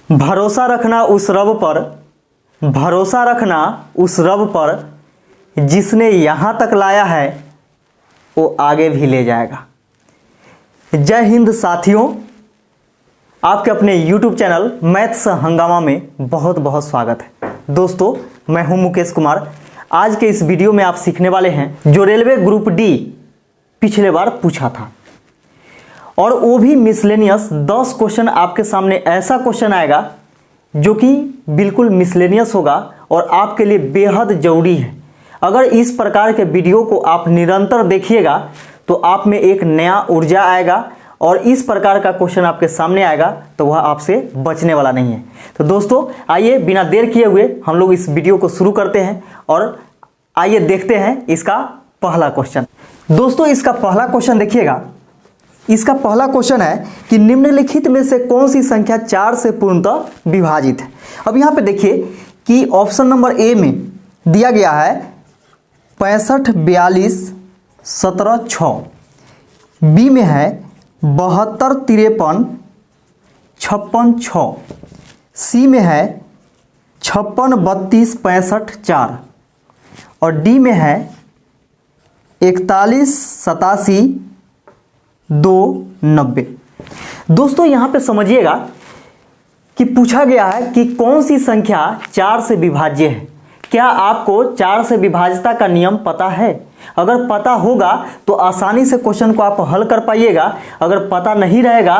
भरोसा रखना उस रब पर, भरोसा रखना उस रब पर जिसने यहाँ तक लाया है वो आगे भी ले जाएगा। जय हिंद साथियों, आपके अपने YouTube चैनल मैथ्स हंगामा में बहुत बहुत स्वागत है। दोस्तों, मैं हूं मुकेश कुमार। आज के इस वीडियो में आप सीखने वाले हैं जो रेलवे ग्रुप डी पिछले बार पूछा था, और वो भी मिसलेनियस 10 क्वेश्चन आपके सामने। ऐसा क्वेश्चन आएगा जो कि बिल्कुल मिसलेनियस होगा और आपके लिए बेहद जरूरी है। अगर इस प्रकार के वीडियो को आप निरंतर देखिएगा तो आप में एक नया ऊर्जा आएगा और इस प्रकार का क्वेश्चन आपके सामने आएगा तो वह आपसे बचने वाला नहीं है। तो दोस्तों, आइए बिना देर किए हुए हम लोग इस वीडियो को शुरू करते हैं और आइए देखते हैं इसका पहला क्वेश्चन। दोस्तों, इसका पहला क्वेश्चन देखिएगा। इसका पहला क्वेश्चन है कि निम्नलिखित में से कौन सी संख्या 4 से पूर्णतः विभाजित है। अब यहाँ पे देखिए कि ऑप्शन नंबर ए में दिया गया है 65, 42, 17, 6। बी में है 72, 53, 56, 6। सी में है 56, 32, 65, 4। और डी में है 41, 87, 2, 90। दोस्तों, यहां पे समझिएगा कि पूछा गया है कि कौन सी संख्या 4 से विभाज्य है। क्या आपको 4 से विभाज्यता का नियम पता है? अगर पता होगा तो आसानी से क्वेश्चन को आप हल कर पाइएगा। अगर पता नहीं रहेगा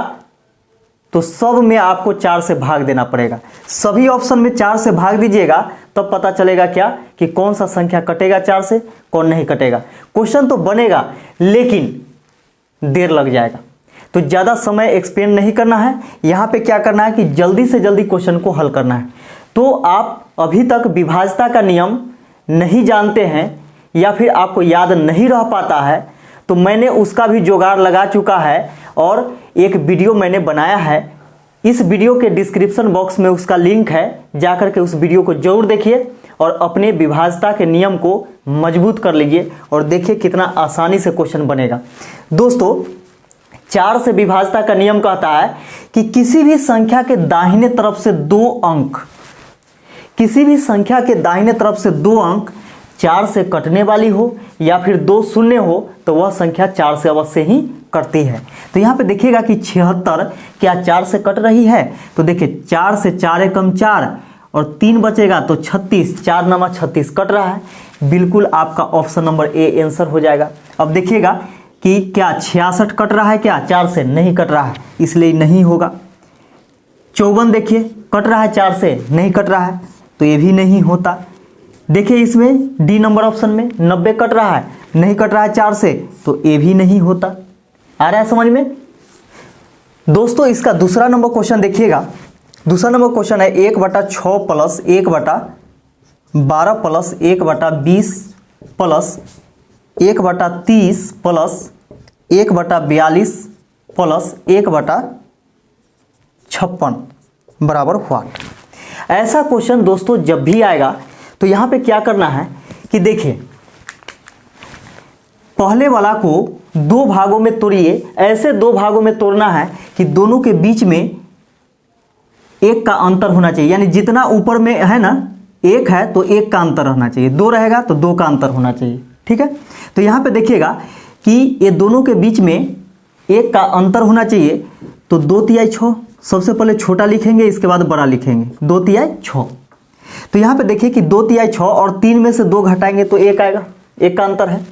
तो सब में आपको 4 से भाग देना पड़ेगा। सभी ऑप्शन में 4 से भाग दीजिएगा, तब पता चलेगा क्या कि कौन सा संख्या कटेगा 4 से, कौन नहीं कटेगा। क्वेश्चन तो बनेगा लेकिन देर लग जाएगा। तो ज़्यादा समय एक्सपेंड नहीं करना है। यहाँ पे क्या करना है कि जल्दी से जल्दी क्वेश्चन को हल करना है। तो आप अभी तक विभाज्यता का नियम नहीं जानते हैं या फिर आपको याद नहीं रह पाता है, तो मैंने उसका भी जुगाड़ लगा चुका है और एक वीडियो मैंने बनाया है। इस वीडियो के डिस्क्रिप्शन बॉक्स में उसका लिंक है, जाकर के उस वीडियो को जरूर देखिए और अपने विभाज्यता के नियम को मजबूत कर लीजिए और देखिए कितना आसानी से क्वेश्चन बनेगा। दोस्तों, 4 से विभाज्यता का नियम कहता है कि किसी भी संख्या के दाहिने तरफ से 2 अंक, किसी भी संख्या के दाहिने तरफ से 2 अंक 4 से कटने वाली हो या फिर 2 शून्य हो तो वह संख्या 4 से अवश्य ही कटती है। तो यहाँ पे देखिएगा कि 76 क्या 4 से कट रही है? तो देखिए 4 से 4 एकम 4 और 3 बचेगा तो 36, 4 नमा 36 कट रहा है। बिल्कुल आपका ऑप्शन नंबर ए आंसर हो जाएगा। अब देखिएगा कि क्या 66 कट रहा है? क्या 4 से नहीं कट रहा है, इसलिए नहीं होगा। 54 देखिए कट रहा है 4 से, नहीं कट रहा है तो ये भी नहीं होता। देखिए इसमें डी नंबर ऑप्शन में 90 कट रहा है, नहीं कट रहा है 4 से, तो ये भी नहीं होता। आ रहा है समझ में? दोस्तों, इसका दूसरा नंबर क्वेश्चन देखिएगा। दूसरा नंबर क्वेश्चन है 1/6 plus 1/12 plus 1/20 plus 1/30 plus 1/42 plus 1/56 बराबर व्हाट। ऐसा क्वेश्चन दोस्तों जब भी आएगा तो यहाँ पे क्या करना है कि देखिए, पहले वाला को 2 भागों में तोड़िए। ऐसे 2 भागों में तोड़ना है कि दोनों के बीच में 1 का अंतर होना चाहिए। यानी जितना ऊपर में है ना 1 है तो 1 का अंतर रहना चाहिए, 2 रहेगा तो 2 का अंतर होना चाहिए। ठीक है, तो यहाँ पे देखिएगा कि ये दोनों के बीच में 1 का अंतर होना चाहिए। तो 2 6, सबसे पहले छोटा लिखेंगे, इसके बाद बड़ा लिखेंगे। 2 6। तो यहाँ पे देखिए कि 2 6 और 3 में से 2 घटाएंगे तो 1 आएगा, 1 का अंतर है।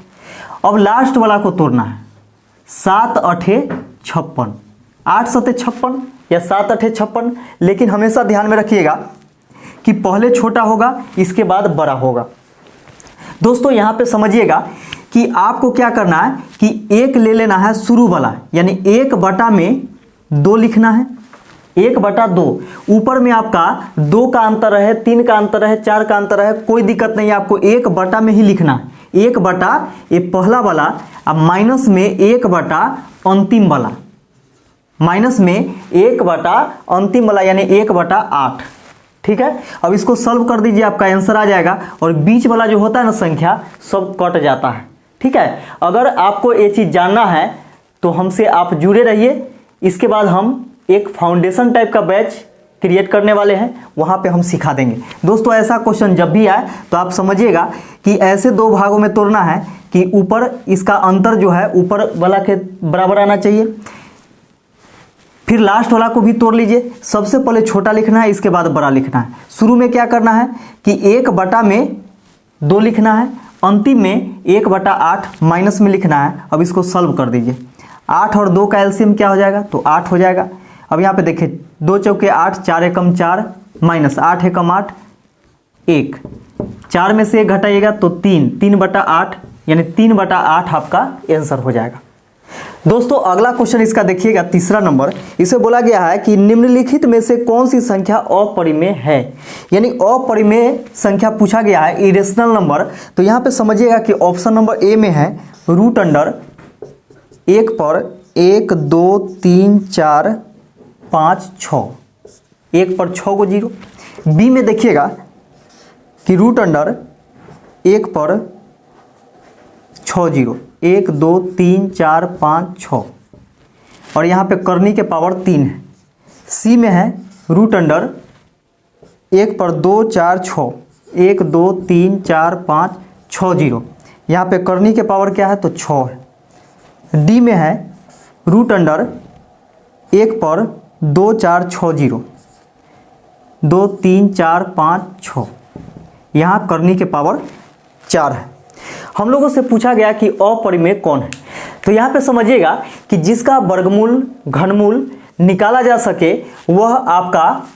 अब लास्ट वाला को तोड़ना है। 7 8 56, 8 7 56 या 7 8 56। लेकिन हमेशा ध्यान में रखिएगा कि पहले छोटा होगा, इसके बाद बड़ा होगा। दोस्तों, यहाँ पे समझिएगा कि आपको क्या करना है कि 1 ले लेना है शुरू वाला, यानी 1/2 लिखना है। 1/2 ऊपर में आपका 2 का अंतर है, 3 का अंतर है, 4 का अंतर है, कोई दिक्कत नहीं है। आपको 1 में ही लिखना है। 1 ये पहला वाला, अब माइनस में 1 अंतिम वाला, माइनस में 1 अंतिम वाला यानी 1/8। ठीक है, अब इसको सॉल्व कर दीजिए, आपका आंसर आ जाएगा। और बीच वाला जो होता है ना संख्या, सब कट जाता है। ठीक है, अगर आपको ये चीज़ जानना है तो हमसे आप जुड़े रहिए। इसके बाद हम एक फाउंडेशन टाइप का बैच क्रिएट करने वाले हैं, वहाँ पे हम सिखा देंगे। दोस्तों ऐसा क्वेश्चन जब भी आए तो आप समझिएगा कि ऐसे दो भागों में तोड़ना है कि ऊपर इसका अंतर जो है ऊपर वाला के बराबर आना चाहिए, फिर लास्ट वाला को भी तोड़ लीजिए। सबसे पहले छोटा लिखना है, इसके बाद बड़ा लिखना है। शुरू में क्या करना है कि 1/2 लिखना है, अंतिम में 1/8 माइनस में लिखना है। अब इसको सॉल्व कर दीजिए। 8 और 2 का एलसीएम क्या हो जाएगा, तो 8 हो जाएगा। अब यहाँ पे देखिए 2 चौके 8, 4 एकम 4 माइनस 8 एकम 8 1, 4 में से 1 घटाइएगा तो 3, 3/8 यानी 3/8 आपका आंसर हो जाएगा। दोस्तों अगला क्वेश्चन इसका देखिएगा, तीसरा नंबर। इसे बोला गया है कि निम्नलिखित में से कौन सी संख्या अपरिमेय है, यानी अपरिमेय संख्या पूछा गया है, इरेशनल नंबर। तो यहाँ पे समझिएगा कि ऑप्शन नंबर ए में है √1 पर 1 2 3 4 5 6, 1 पर 6 को 0। बी में देखिएगा कि √1 पर 6 0, 1 2 3 4 5 6 और यहाँ पे करनी के पावर 3 है। सी में है √1 पर 2 4 6, 1 2 3 4 5 6 0, यहाँ पे करनी के पावर क्या है, तो 6 है। डी में है √1 पर 2 4 6 0, 2 3 4 5 6, यहाँ करनी के पावर 4 है। हम लोगों से पूछा गया कि अपरिमेय कौन है, तो यहाँ पे समझिएगा कि जिसका वर्गमूल घनमूल निकाला जा सके वह आपका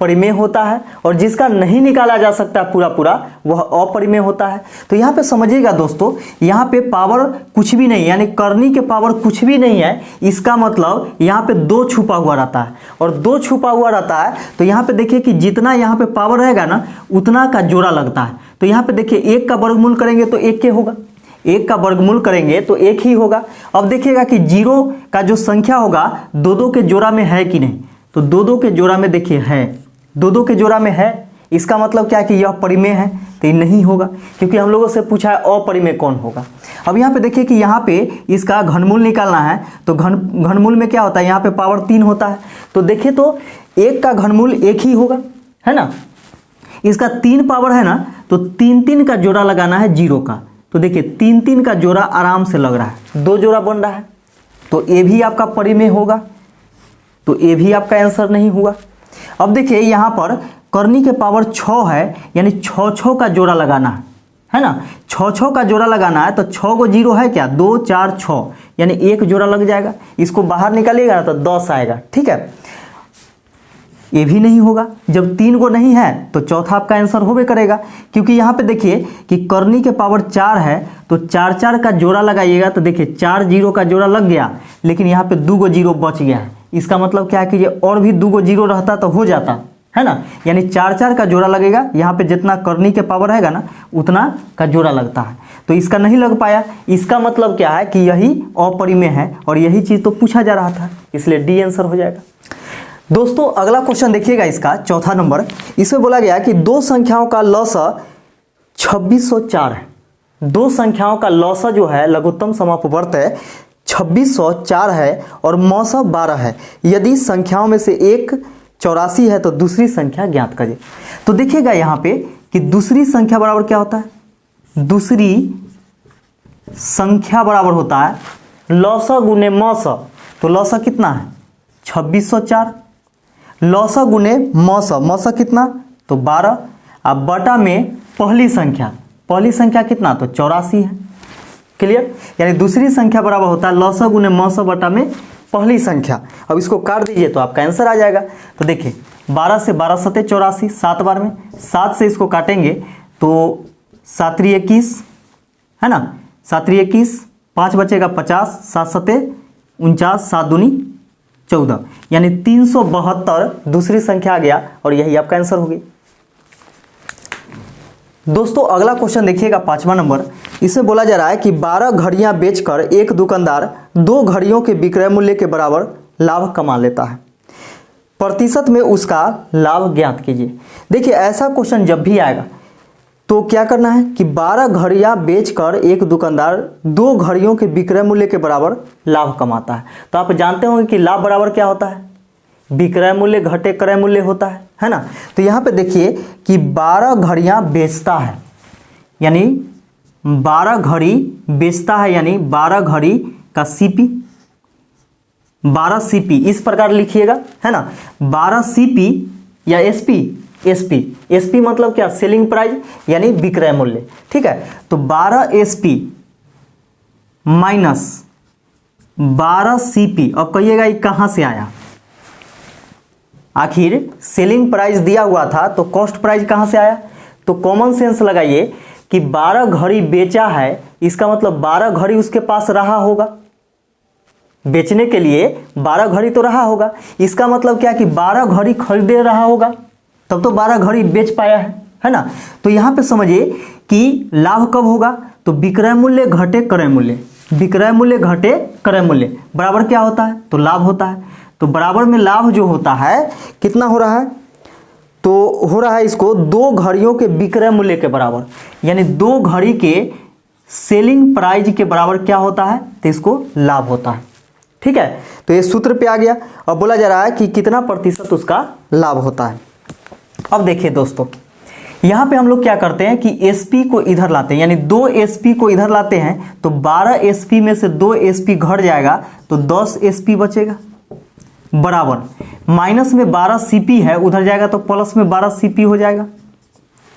परिमेय होता है, और जिसका नहीं निकाला जा सकता पूरा पूरा वह अपरिमेय होता है। तो यहाँ पे समझिएगा दोस्तों, यहाँ पे पावर कुछ भी नहीं, यानी करनी के पावर कुछ भी नहीं है। इसका मतलब यहाँ पे 2 छुपा हुआ रहता है, और 2 छुपा हुआ रहता है तो यहाँ पे देखिए कि जितना यहाँ पे पावर रहेगा ना उतना का जोड़ा लगता है। तो यहाँ पे देखिए 1 का वर्गमूल करेंगे तो 1 के होगा, 1 का वर्गमूल करेंगे तो 1 ही होगा। अब देखिएगा कि 0 का जो संख्या होगा 2 के जोड़ा में है कि नहीं, तो 2 के जोड़ा में देखिए है, 2 के जोड़ा में है। इसका मतलब क्या है कि यह परिमेय है, तो ये नहीं होगा, क्योंकि हम लोगों से पूछा है अपरिमेय कौन होगा। अब यहाँ पे देखिए कि यहाँ पे इसका घनमूल निकालना है, तो घनमूल में क्या होता है, यहाँ पे पावर 3 होता है। तो देखिए तो 1 का घनमूल 1 ही होगा, है ना। इसका 3 पावर है ना, तो 3 का जोड़ा लगाना है 0 का। तो देखिए 3 का जोड़ा आराम से लग रहा है, 2 जोड़ा बन रहा है, तो ये भी आपका परिमेय होगा, तो ये भी आपका आंसर नहीं हुआ। अब देखिए यहाँ पर करनी के पावर 6 है, यानी 6 का जोड़ा लगाना है ना। 6 का जोड़ा लगाना है, तो 6 को 0 है क्या, 2 4 6, यानी 1 जोड़ा लग जाएगा। इसको बाहर निकालिएगा ना तो 10 आएगा, ठीक है। ये भी नहीं होगा, जब 3 को नहीं है तो चौथा आपका आंसर होबे करेगा, क्योंकि यहाँ पे देखिए कि करनी के पावर 4 है, तो 4 का जोड़ा लगाइएगा तो देखिए 4 0 का जोड़ा लग गया, लेकिन यहाँ पे 2 0 बच गया है। इसका मतलब क्या है कि ये और भी 2 0 रहता तो हो जाता, है ना। यानी 4 का जोड़ा लगेगा, यहाँ पे जितना करनी के पावर रहेगा ना उतना का जोड़ा लगता है, तो इसका नहीं लग पाया। इसका मतलब क्या है कि यही अपरिमेय है, और यही चीज़ तो पूछा जा रहा था, इसलिए डी आंसर हो जाएगा। दोस्तों अगला क्वेश्चन देखिएगा, इसका चौथा नंबर। इसमें बोला गया कि 2 संख्याओं का लसा 2604 है। 2 संख्याओं का लसा जो है लघुत्तम समापवर्त है 2604 है, और मौसा 12 है। यदि संख्याओं में से एक 84 है तो दूसरी संख्या ज्ञात करिए। तो देखिएगा यहाँ पे कि दूसरी संख्या बराबर क्या होता है, दूसरी संख्या बराबर होता है लसा गुने मौसा। तो लसा कितना है 2604, लौसा गुने मौसा, मौसा कितना तो 12, अब बटा में पहली संख्या कितना तो 84 है। क्लियर, यानी दूसरी संख्या बराबर होता है लौसा गुने मौसा बटा में पहली संख्या। अब इसको काट दीजिए तो आपका आंसर आ जाएगा। तो देखिए 12 से 12 सते 84, 7 बार में 7 से इसको काटेंगे तो 7 3 21 है ना, 7 3 21, 5 बचेगा 50, 7 सते 49, 7 दूनी 14, यानी 372 दूसरी संख्या आ गया, और यही आपका आंसर होगी। दोस्तों अगला क्वेश्चन देखिएगा, 5वां नंबर। इसमें बोला जा रहा है कि 12 घड़ियां बेचकर एक दुकानदार 2 घड़ियों के विक्रय मूल्य के बराबर लाभ कमा लेता है, प्रतिशत में उसका लाभ ज्ञात कीजिए। देखिए ऐसा क्वेश्चन जब भी आएगा तो क्या करना है कि 12 घड़ियां बेचकर एक दुकानदार 2 घड़ियों के विक्रय मूल्य के बराबर लाभ कमाता है। तो आप जानते होंगे कि लाभ बराबर क्या होता है, विक्रय मूल्य घटे क्रय मूल्य होता है ना। तो यहाँ पे देखिए कि 12 घड़ियाँ बेचता है, यानी 12 घड़ी बेचता है, यानी 12 घड़ी का सीपी, 12 सीपी इस प्रकार लिखिएगा, है ना। 12 सीपी या एसपी, एसपी मतलब क्या, सेलिंग प्राइस यानी विक्रय मूल्य, ठीक है। तो 12 एसपी माइनस 12 सीपी, अब कहिएगा ये कहां से आया, आखिर सेलिंग प्राइस दिया हुआ था तो कॉस्ट प्राइस कहां से आया। तो कॉमन सेंस लगाइए कि 12 घड़ी बेचा है, इसका मतलब 12 घड़ी उसके पास रहा होगा, बेचने के लिए 12 घड़ी तो रहा होगा, इसका मतलब क्या कि 12 घड़ी खरीदे रहा होगा, तब तो 12 घड़ी बेच पाया है ना। तो यहां पे समझिए कि लाभ कब होगा, तो विक्रय मूल्य घटे क्रय मूल्य, विक्रय मूल्य घटे क्रय मूल्य बराबर क्या होता है, तो लाभ होता है। तो बराबर में लाभ जो होता है कितना हो रहा है, तो हो रहा है इसको 2 घड़ियों के विक्रय मूल्य के बराबर, यानी 2 घड़ी के सेलिंग प्राइस के बराबर क्या होता है, तो इसको लाभ होता है, ठीक है। तो ये सूत्र पे आ गया। अब बोला जा रहा है कि कितना प्रतिशत उसका लाभ होता है। अब देखिए दोस्तों, यहाँ पे हम लोग क्या करते हैं कि एसपी को इधर लाते हैं, यानी 2 एसपी को इधर लाते हैं, तो 12 एसपी में से 2 एसपी घट जाएगा तो 10 एसपी बचेगा, बराबर माइनस में 12 सीपी है, उधर जाएगा तो प्लस में 12 सीपी हो जाएगा।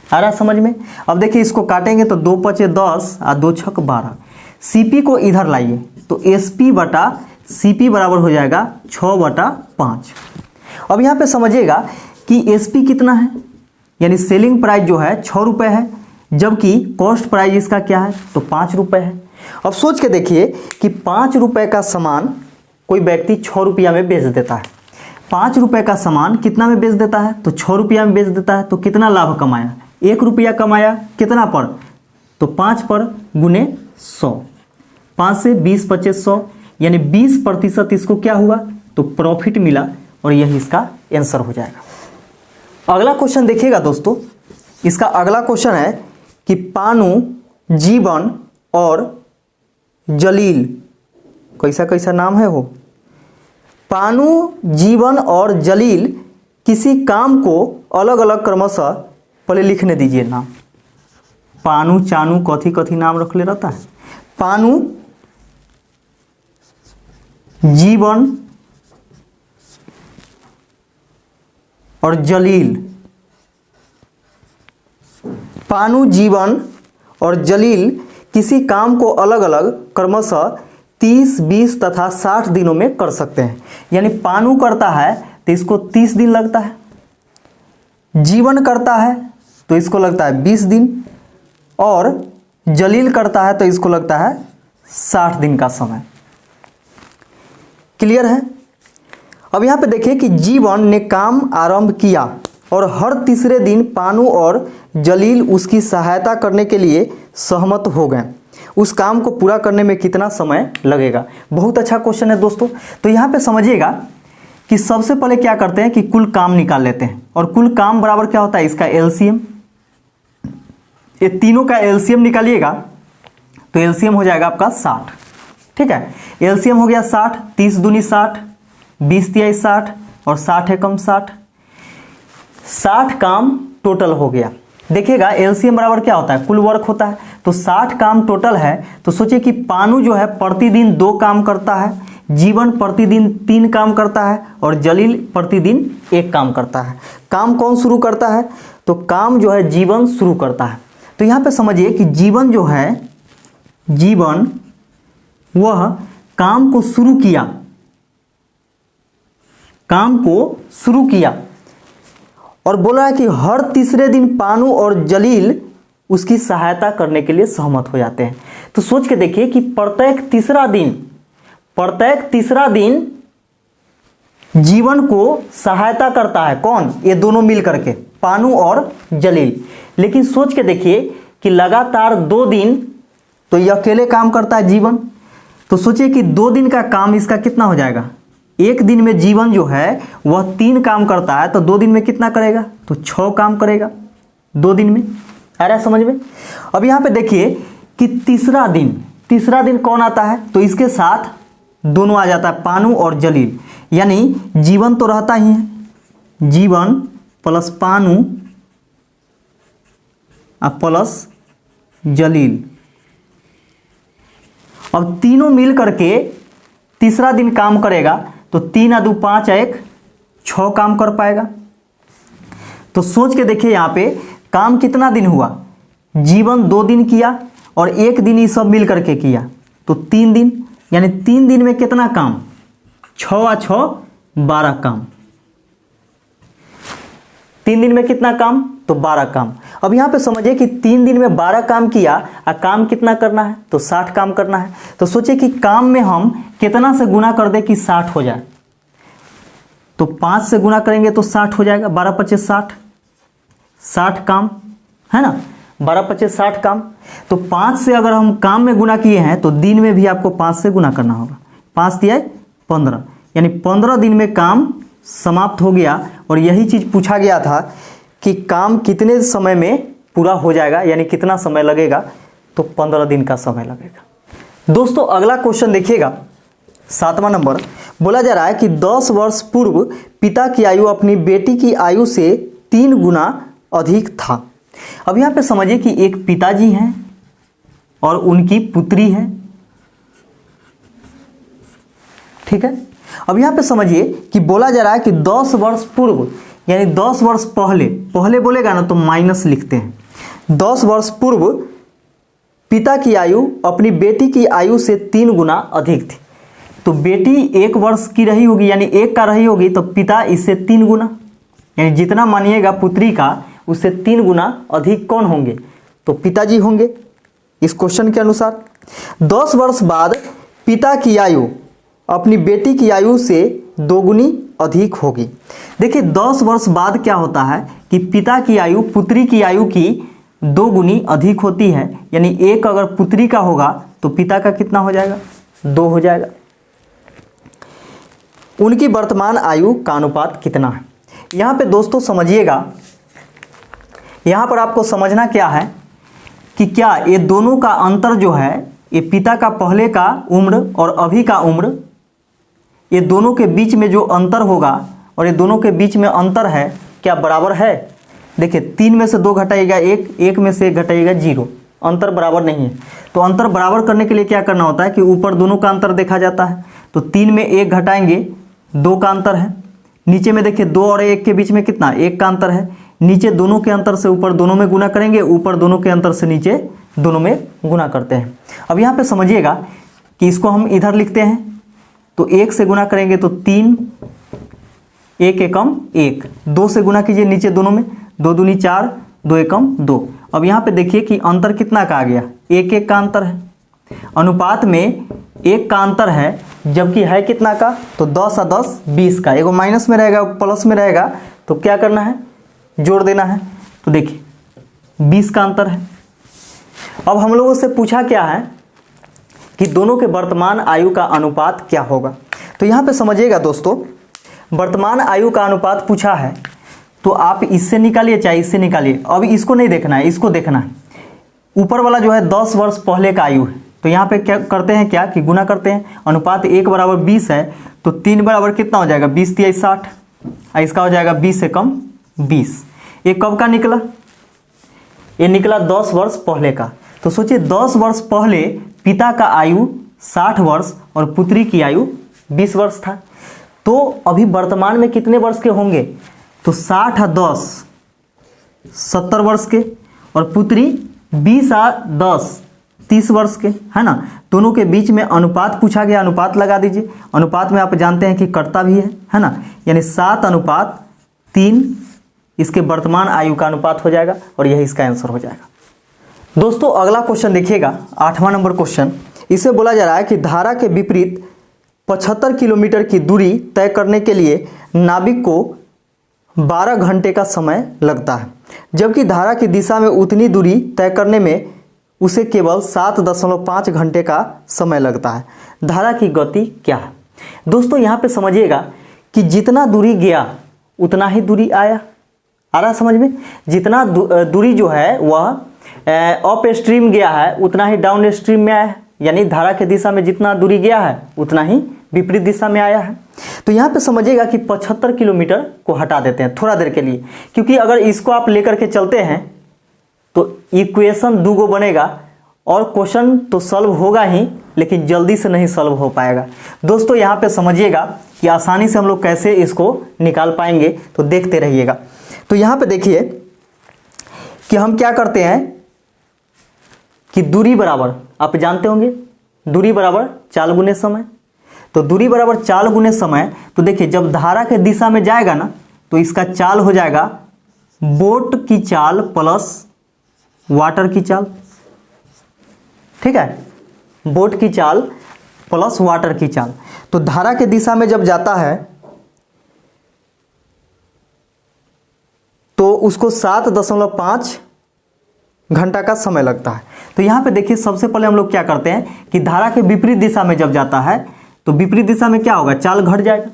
आ रहा समझ में। अब देखिए इसको काटेंगे तो 2 पचे 10 और 2 छक 12, सीपी को इधर लाइए तो एसपी बटा सीपी बराबर हो जाएगा 6/5। अब यहाँ पे समझिएगा कि एसपी कितना है, यानी सेलिंग प्राइस जो है 6 रुपये है, जबकि कॉस्ट प्राइस इसका क्या है, तो 5 रुपये है। अब सोच के देखिए कि 5 रुपये का सामान कोई व्यक्ति 6 रुपया में बेच देता है, 5 रुपये का सामान कितना में बेच देता है, तो 6 रुपया में बेच देता है, तो कितना लाभ कमाया, 1 रुपया कमाया, कितना पर, तो 5 पर गुने 100, 5 से 20 25 100, यानी 20% इसको क्या हुआ, तो प्रॉफिट मिला, और यही इसका आंसर हो जाएगा। अगला क्वेश्चन देखिएगा दोस्तों, इसका अगला क्वेश्चन है कि पानु, जीवन और जलील, कैसा कैसा नाम है वो, पानु, जीवन और जलील किसी काम को अलग अलग क्रमशः, पहले लिखने दीजिए नाम, पानु चानू कथी कथी नाम रख ले रहता है, पानु, जीवन और जलील, पानु, जीवन और जलील किसी काम को अलग अलग क्रमशः 30, 20 तथा 60 दिनों में कर सकते हैं। यानी पानु करता है तो इसको 30 दिन लगता है, जीवन करता है तो इसको लगता है 20 दिन, और जलील करता है तो इसको लगता है 60 दिन का समय। क्लियर है। अब यहाँ पे देखिए कि जीवन ने काम आरंभ किया और हर तीसरे दिन पानु और जलील उसकी सहायता करने के लिए सहमत हो गए। उस काम को पूरा करने में कितना समय लगेगा। बहुत अच्छा क्वेश्चन है दोस्तों। तो यहाँ पे समझिएगा कि सबसे पहले क्या करते हैं कि कुल काम निकाल लेते हैं, और कुल काम बराबर क्या होता है, इसका एलसीएम, ये तीनों का एलसीएम निकालिएगा तो एलसीएम हो जाएगा आपका 60, ठीक है। एलसीएम हो गया 60, 30 दूनी 60, 20 तिहाई 60 और 60 एकम 60, 60 काम टोटल हो गया। देखिएगा एलसीएम बराबर क्या होता है, कुल वर्क होता है, तो 60 काम टोटल है। तो सोचिए कि पानु जो है प्रतिदिन 2 काम करता है, जीवन प्रतिदिन 3 काम करता है, और जलील प्रतिदिन 1 काम करता है। काम कौन शुरू करता है, तो काम जो है जीवन शुरू करता है। तो यहाँ पे समझिए कि जीवन जो है, जीवन वह काम को शुरू किया, काम को शुरू किया, और बोला है कि हर तीसरे दिन पानु और जलील उसकी सहायता करने के लिए सहमत हो जाते हैं। तो सोच के देखिए कि प्रत्येक तीसरा दिन जीवन को सहायता करता है कौन, ये दोनों मिल करके, पानु और जलील। लेकिन सोच के देखिए कि लगातार 2 दिन तो ये अकेले काम करता है जीवन। तो सोचिए कि 2 दिन का काम इसका कितना हो जाएगा, 1 दिन में जीवन जो है वह 3 काम करता है, तो 2 दिन में कितना करेगा, तो 6 काम करेगा 2 दिन में। आ रहा है समझ में। अब यहाँ पे देखिए कि तीसरा दिन कौन आता है, तो इसके साथ दोनों आ जाता है, पानु और जलील, यानी जीवन तो रहता ही है, जीवन प्लस पानु प्लस जलील। अब तीनों मिल करके तीसरा दिन काम करेगा तो 3 आ 2 5 1 6 काम कर पाएगा। तो सोच के देखिए यहाँ पे काम कितना दिन हुआ, जीवन 2 दिन किया और 1 दिन ये सब मिल करके किया तो 3 दिन, यानी 3 दिन में कितना काम, 6 आ 6 12 काम। 3 दिन में कितना काम, तो 12 काम। अब यहाँ पे समझिए कि 3 दिन में 12 काम किया और काम कितना करना है, तो 60 काम करना है। तो सोचिए कि काम में हम कितना से गुना कर दे कि 60 हो जाए, तो 5 से गुना करेंगे तो 60 हो जाएगा, 12 25 60, 60 काम है ना, 12 25 60 काम। तो 5 से अगर हम काम में गुना किए हैं तो दिन में भी आपको 5 से गुना करना होगा, 5 दिया 15, यानी 15 दिन में काम समाप्त हो गया। और यही चीज़ पूछा गया था कि काम कितने समय में पूरा हो जाएगा, यानी कितना समय लगेगा, तो 15 दिन का समय लगेगा। दोस्तों अगला क्वेश्चन देखिएगा, 7वां नंबर। बोला जा रहा है कि 10 वर्ष पूर्व पिता की आयु अपनी बेटी की आयु से 3 गुना अधिक था। अब यहाँ पे समझिए कि एक पिताजी हैं और उनकी पुत्री है, ठीक है। अब यहाँ पे समझिए कि बोला जा रहा है कि 10 वर्ष पूर्व, यानी 10 वर्ष पहले, पहले बोलेगा ना तो माइनस लिखते हैं। 10 वर्ष पूर्व पिता की आयु अपनी बेटी की आयु से 3 गुना अधिक थी। तो बेटी 1 वर्ष की रही होगी, यानी 1 का रही होगी, तो पिता इससे 3 गुना, यानी जितना मानिएगा पुत्री का उससे 3 गुना अधिक कौन होंगे, तो पिताजी होंगे इस क्वेश्चन के अनुसार। 10 वर्ष बाद पिता की आयु अपनी बेटी की आयु से 2 गुनी अधिक होगी। देखिए 10 वर्ष बाद क्या होता है कि पिता की आयु पुत्री की आयु की 2 गुनी अधिक होती है, यानी 1 अगर पुत्री का होगा तो पिता का कितना हो जाएगा, 2 हो जाएगा। उनकी वर्तमान आयु का अनुपात कितना है। यहाँ पे दोस्तों समझिएगा, यहाँ पर आपको समझना क्या है कि क्या ये दोनों का अंतर जो है, ये पिता का पहले का उम्र और अभी का उम्र, ये दोनों के बीच में जो अंतर होगा और ये दोनों के बीच में अंतर है क्या बराबर है। देखिए 3 में से 2 घटाइएगा 1, 1 में से 1 घटाइएगा 0, अंतर बराबर नहीं है। तो अंतर बराबर करने के लिए क्या करना होता है कि ऊपर दोनों का अंतर देखा जाता है। तो 3 में 1 घटाएंगे 2 का अंतर है, नीचे में देखिए 2 और 1 के बीच में कितना, 1 का अंतर है। नीचे दोनों के अंतर से ऊपर दोनों में गुना करेंगे, ऊपर दोनों के अंतर से नीचे दोनों में गुना करते हैं। अब यहाँ पे समझिएगा कि इसको हम इधर लिखते हैं, तो 1 से गुना करेंगे तो 3, 1 एकम 1, 2 से गुना कीजिए नीचे दोनों में, 2 दूनी 4, 2 एकम 2। अब यहाँ पे देखिए कि अंतर कितना का आ गया, 1 1 का अंतर है। अनुपात में 1 का अंतर है, जबकि है कितना का, तो 10 और 10 20 का। एगो माइनस में रहेगा प्लस में रहेगा, तो क्या करना है, जोड़ देना है। तो देखिए 20 का अंतर है। अब हम लोगों से पूछा क्या है कि दोनों के वर्तमान आयु का अनुपात क्या होगा। तो यहाँ पे समझिएगा दोस्तों, वर्तमान आयु का अनुपात पूछा है तो आप इससे निकालिए चाहे इससे निकालिए। अब इसको नहीं देखना है, इसको देखना है। ऊपर वाला जो है 10 वर्ष पहले का आयु है, तो यहाँ पे क्या करते हैं, क्या कि गुना करते हैं। अनुपात 1 बराबर 20 है, तो 3 बराबर कितना हो जाएगा, 20 3 60, इसका हो जाएगा 20 एकम 20। ये कब का निकला, ये निकला 10 वर्ष पहले का। तो सोचिए 10 वर्ष पहले पिता का आयु 60 वर्ष और पुत्री की आयु 20 वर्ष था। तो अभी वर्तमान में कितने वर्ष के होंगे, तो 60 और 10 70 वर्ष के, और पुत्री 20 और 10 30 वर्ष के, है ना। दोनों के बीच में अनुपात पूछा गया, अनुपात लगा दीजिए। अनुपात में आप जानते हैं कि कटता भी है ना, यानी 7:3 इसके वर्तमान आयु का अनुपात हो जाएगा और यही इसका आंसर हो जाएगा। दोस्तों अगला क्वेश्चन देखिएगा, 8वां नंबर क्वेश्चन। इसे बोला जा रहा है कि धारा के विपरीत 75 किलोमीटर की दूरी तय करने के लिए नाविक को 12 घंटे का समय लगता है, जबकि धारा की दिशा में उतनी दूरी तय करने में उसे केवल 7.5 घंटे का समय लगता है। धारा की गति क्या है। दोस्तों यहाँ पे समझिएगा कि जितना दूरी गया उतना ही दूरी आया। आ रहा समझ में, जितना दूरी जो है वह अप स्ट्रीम गया है उतना ही डाउन स्ट्रीम में आया है। यानी धारा के दिशा में जितना दूरी गया है उतना ही विपरीत दिशा में आया है। तो यहाँ पे समझिएगा कि 75 किलोमीटर को हटा देते हैं थोड़ा देर के लिए, क्योंकि अगर इसको आप लेकर के चलते हैं तो इक्वेशन दूगो बनेगा और क्वेश्चन तो सॉल्व होगा ही, लेकिन जल्दी से नहीं सॉल्व हो पाएगा। दोस्तों यहाँ पे समझिएगा कि आसानी से हम लोग कैसे इसको निकाल पाएंगे, तो देखते रहिएगा। तो यहाँ पे देखिए कि हम क्या करते हैं कि दूरी बराबर, आप जानते होंगे दूरी बराबर चाल गुने समय। तो दूरी बराबर चाल गुने समय, तो देखिए जब धारा के दिशा में जाएगा ना तो इसका चाल हो जाएगा बोट की चाल प्लस वाटर की चाल, ठीक है, बोट की चाल प्लस वाटर की चाल। तो धारा के दिशा में जब जाता है तो उसको 7.5 घंटा का समय लगता है। तो यहाँ पे देखिए सबसे पहले हम लोग क्या करते हैं कि धारा के विपरीत दिशा में जब जाता है तो विपरीत दिशा में क्या होगा, चाल घट जाएगा।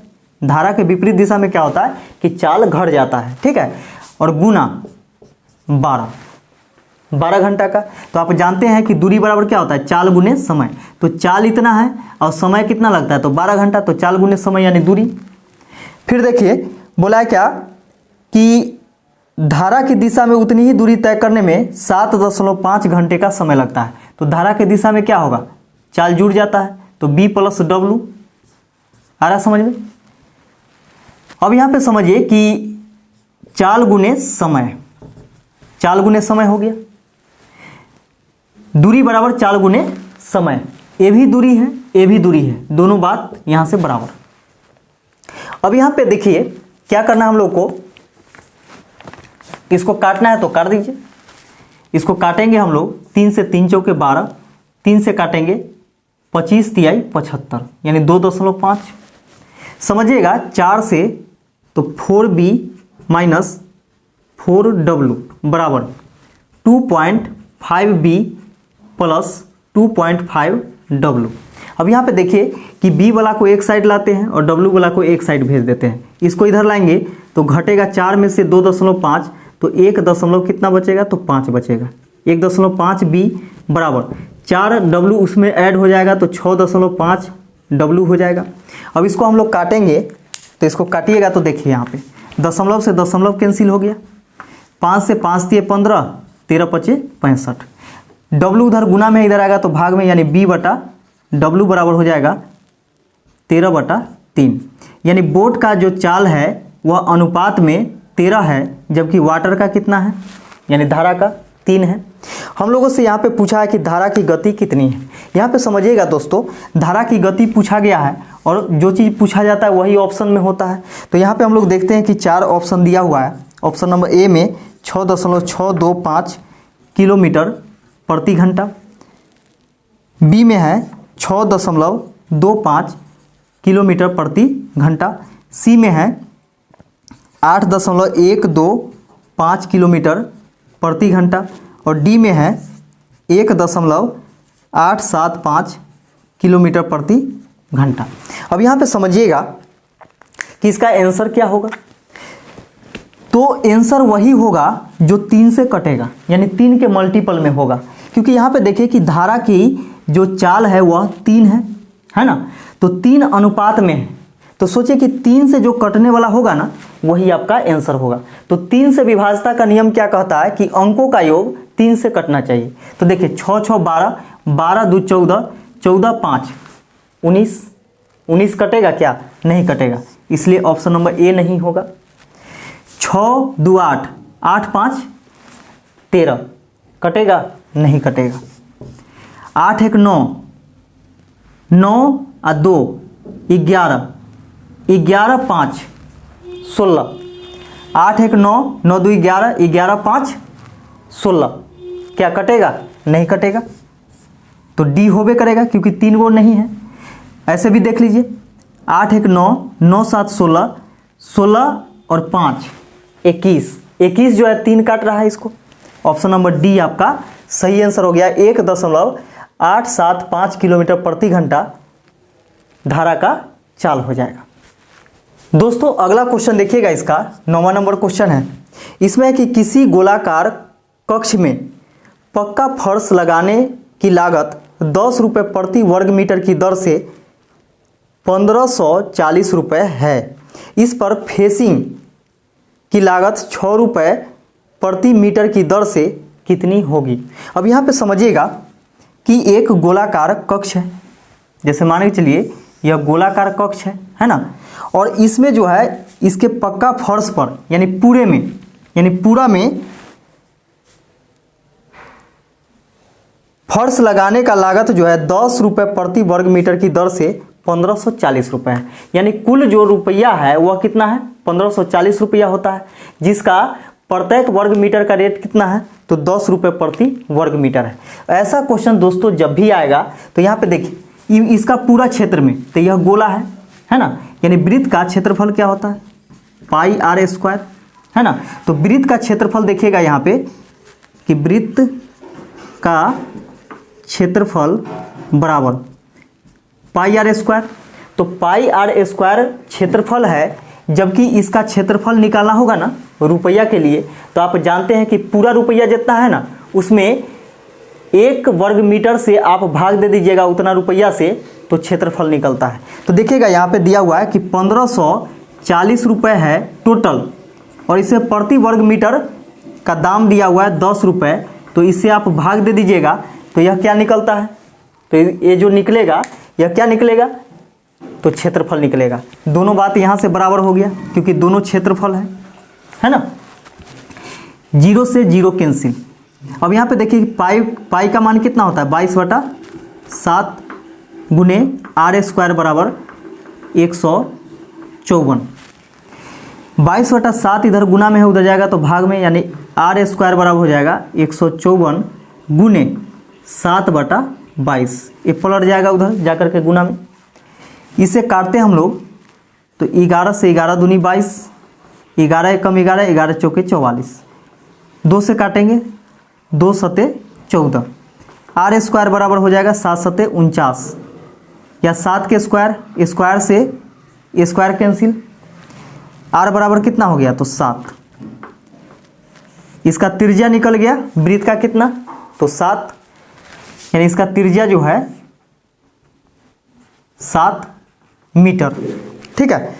धारा के विपरीत दिशा में क्या होता है कि चाल घट जाता है, ठीक है, और गुना 12 घंटा का। तो आप जानते हैं कि दूरी बराबर क्या होता है, चाल गुने समय। तो चाल इतना है और समय कितना लगता है, तो 12 घंटा, तो चाल गुने समय यानी दूरी। फिर देखिए बोला है क्या कि धारा की दिशा में उतनी ही दूरी तय करने में 7.5 घंटे का समय लगता है। तो धारा की दिशा में क्या होगा, चाल जुड़ जाता है, तो B + W आ रहा समझ में। अब यहाँ पे समझिए कि चाल गुने समय, चाल गुने समय हो गया, दूरी बराबर चाल गुने समय। ये भी दूरी है, ये भी दूरी है, दोनों बात यहाँ से बराबर। अब यहाँ पे देखिए क्या करना है हम लोग को, इसको काटना है तो काट दीजिए। इसको काटेंगे हम लोग 3 से 3 चौके 12, 3 से काटेंगे 25 तिहाई 75 यानी 2.5। समझिएगा 4 से तो 4B - 4W बराबर 2.5B + 2.5W। अब यहाँ पे देखिए कि B वाला को एक साइड लाते हैं और W वाला को एक साइड भेज देते हैं। इसको इधर लाएंगे तो घटेगा 4 में से 2.5, तो 1 दशमलव कितना बचेगा, तो 5 बचेगा। 1.5B बराबर 4W उसमें ऐड हो जाएगा तो 6.5W हो जाएगा। अब इसको हम लोग काटेंगे तो इसको काटिएगा तो देखिए यहाँ पे दशमलव से दशमलव कैंसिल हो गया, 5 से 5 × 15, 13 × 5 = 65। W उधर गुना में इधर आएगा तो भाग में, यानी B/W बराबर हो जाएगा 13/3। यानी बोट का जो चाल है वह अनुपात में 13 है, जबकि वाटर का कितना है, यानी धारा का 3 है। हम लोगों से यहाँ पे पूछा है कि धारा की गति कितनी है। यहाँ पे समझिएगा दोस्तों, धारा की गति पूछा गया है और जो चीज़ पूछा जाता है वही ऑप्शन में होता है। तो यहाँ पे हम लोग देखते हैं कि 4 ऑप्शन दिया हुआ है। ऑप्शन नंबर ए में 6.625 किलोमीटर प्रति घंटा, बी में है 6.25 किलोमीटर प्रति घंटा, सी में है 8.125 किलोमीटर प्रति घंटा और डी में है 1.875 किलोमीटर प्रति घंटा। अब यहाँ पे समझिएगा कि इसका आंसर क्या होगा। तो आंसर वही होगा जो 3 से कटेगा, यानी 3 के मल्टीपल में होगा, क्योंकि यहाँ पे देखिए कि धारा की जो चाल है वह 3 है ना, तो 3 अनुपात में है। तो सोचिए कि 3 से जो कटने वाला होगा ना वही आपका आंसर होगा। तो 3 से विभाज्यता का नियम क्या कहता है कि अंकों का योग 3 से कटना चाहिए। तो देखिए 6 × 6 = 12, 12 × 2 = 14, 14 × 5 = 19, 19 कटेगा क्या, नहीं कटेगा, इसलिए ऑप्शन नंबर ए नहीं होगा। 6 × 2 = 8, 8 × 5 = 13, कटेगा, नहीं कटेगा। 8 × 1 = 9, 9 और 2 = 11, 11 × 5 = 16, 8 × 1 = 9, 9 × 2 = 11, 11 × 5 = 16, क्या कटेगा, नहीं कटेगा। तो डी होबे करेगा क्योंकि 3 गो नहीं है। ऐसे भी देख लीजिए 8 × 1 = 9, 9 × 7 = 16, 16 और 5 = 21, 21 जो है 3 काट रहा है इसको। ऑप्शन नंबर डी आपका सही आंसर हो गया। 1.875 किलोमीटर प्रति घंटा धारा का चाल हो जाएगा। दोस्तों अगला क्वेश्चन देखिएगा, इसका 9वां नंबर क्वेश्चन है। इसमें है कि किसी गोलाकार कक्ष में पक्का फर्श लगाने की लागत ₹10 प्रति वर्ग मीटर की दर से 1540 रुपये है। इस पर फेसिंग की लागत ₹6 प्रति मीटर की दर से कितनी होगी। अब यहाँ पे समझिएगा कि एक गोलाकार कक्ष है, जैसे मान के चलिए यह गोलाकार कक्ष है ना, और इसमें जो है इसके पक्का फर्श पर यानी पूरा में फर्श लगाने का लागत जो है ₹10 प्रति वर्ग मीटर की दर से 1540 रुपये है। यानी कुल जो रुपया है वह कितना है, 1540 रुपया होता है, जिसका प्रत्येक वर्ग मीटर का रेट कितना है, तो ₹10 प्रति वर्ग मीटर है। ऐसा क्वेश्चन दोस्तों जब भी आएगा तो यहाँ पे देखिए इसका पूरा क्षेत्र में, तो यह गोला है ना, यानी वृत्त का क्षेत्रफल क्या होता है, πr² है ना। तो वृत्त का क्षेत्रफल देखिएगा यहाँ पे कि वृत्त का क्षेत्रफल बराबर πr²। तो πr² क्षेत्रफल है, जबकि इसका क्षेत्रफल निकालना होगा ना रुपया के लिए, तो आप जानते हैं कि पूरा रुपया जितना है ना उसमें 1 वर्ग मीटर से आप भाग दे दीजिएगा उतना रुपया से, तो क्षेत्रफल निकलता है। तो देखिएगा यहाँ पे दिया हुआ है कि 1540 रुपये है टोटल, और इसे प्रति वर्ग मीटर का दाम दिया हुआ है ₹10, तो इसे आप भाग दे दीजिएगा तो यह क्या निकलता है, तो ये जो निकलेगा यह क्या निकलेगा, तो क्षेत्रफल निकलेगा। दोनों बात यहाँ से बराबर हो गया क्योंकि दोनों क्षेत्रफल है ना। 0 से 0 कैंसिल। अब यहाँ पे देखिए पाई का मान कितना होता है, 22/7 गुने r² बराबर 154। 22/7 इधर गुना में है, उधर जाएगा तो भाग में, यानी r² बराबर हो जाएगा 154 गुने 7/22। ये पलट जाएगा उधर जाकर के गुना में। इसे काटते हम लोग तो 11 से 11 दूनी 22, 11 कम 11, 11 चौके 44, 2 से काटेंगे 2 सते 14, r² बराबर हो जाएगा 7 सते 49, या 7 के स्क्वायर से स्क्वायर कैंसिल, r बराबर कितना हो गया, तो 7। इसका त्रिज्या निकल गया वृत्त का कितना, तो 7, यानी इसका त्रिज्या जो है 7 मीटर। ठीक है।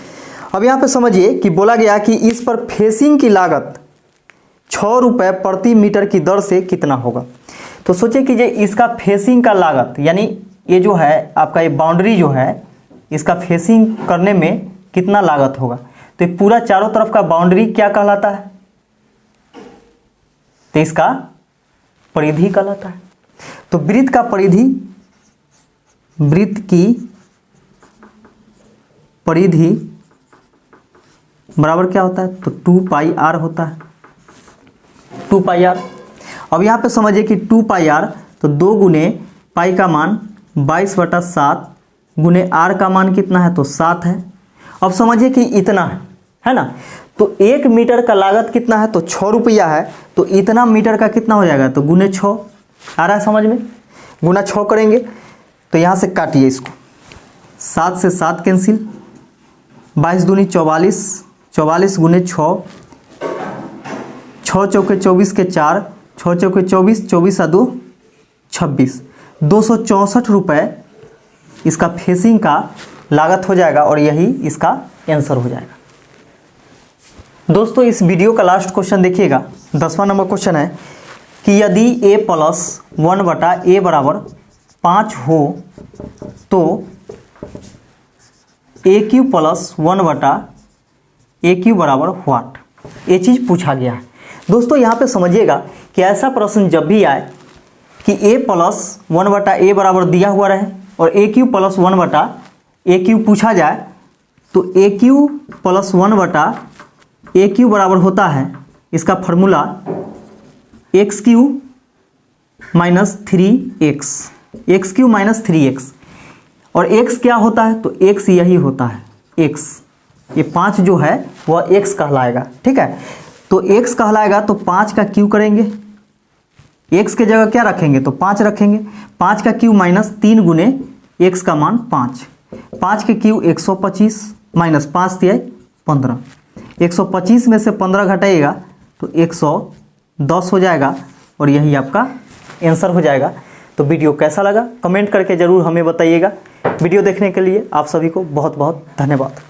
अब यहाँ पे समझिए कि बोला गया कि इस पर फेसिंग की लागत ₹6 प्रति मीटर की दर से कितना होगा। तो सोचिए कि इसका फेसिंग का लागत, यानी ये जो है आपका ये बाउंड्री जो है इसका फेसिंग करने में कितना लागत होगा, तो ये पूरा चारों तरफ का बाउंड्री क्या कहलाता है, तो इसका परिधि कहलाता है। तो वृत्त का परिधि, वृत्त की परिधि बराबर क्या होता है, तो 2πr होता है, 2πr। अब यहाँ पे समझिए कि 2πr, तो 2 गुने पाई का मान 22/7 गुने r का मान कितना है, तो 7 है। अब समझिए कि इतना है ना, तो 1 मीटर का लागत कितना है, तो ₹6 है, तो इतना मीटर का कितना हो जाएगा, तो गुने 6 आ रहा है समझ में, गुना 6 करेंगे तो यहाँ से काटिए इसको, 7 से 7 कैंसिल, 22 दूनी 44, 44 गुने 6, 6 चौके 24 के 4, 6 चौके 24, 24 आ 2 26, 264 रुपये इसका फेसिंग का लागत हो जाएगा, और यही इसका आंसर हो जाएगा। दोस्तों इस वीडियो का लास्ट क्वेश्चन देखिएगा, 10वां नंबर क्वेश्चन है कि यदि a + 1/a बराबर 5 हो तो AQ + 1/AQ बराबर व्हाट, ये चीज़ पूछा गया है। दोस्तों यहाँ पे समझिएगा कि ऐसा प्रश्न जब भी आए कि a + 1/a बराबर दिया हुआ रहे और AQ + 1/AQ पूछा जाए, तो AQ + 1/AQ बराबर होता है, इसका formula x³ - 3x, x³ - 3x, और x क्या होता है, तो x यही होता है, x, ये 5 जो है वह x कहलाएगा। ठीक है, तो x कहलाएगा, तो 5 का क्यू करेंगे, x के जगह क्या रखेंगे, तो 5 रखेंगे, 5 का क्यू -3 गुने x का मान 5, 5 के क्यू 125 -5 दिए 15, 125 में से 15 घटाइएगा तो 110 हो जाएगा, और यही आपका आंसर हो जाएगा। तो तो वीडियो कैसा लगा कमेंट करके ज़रूर हमें बताइएगा। वीडियो देखने के लिए आप सभी को बहुत बहुत धन्यवाद।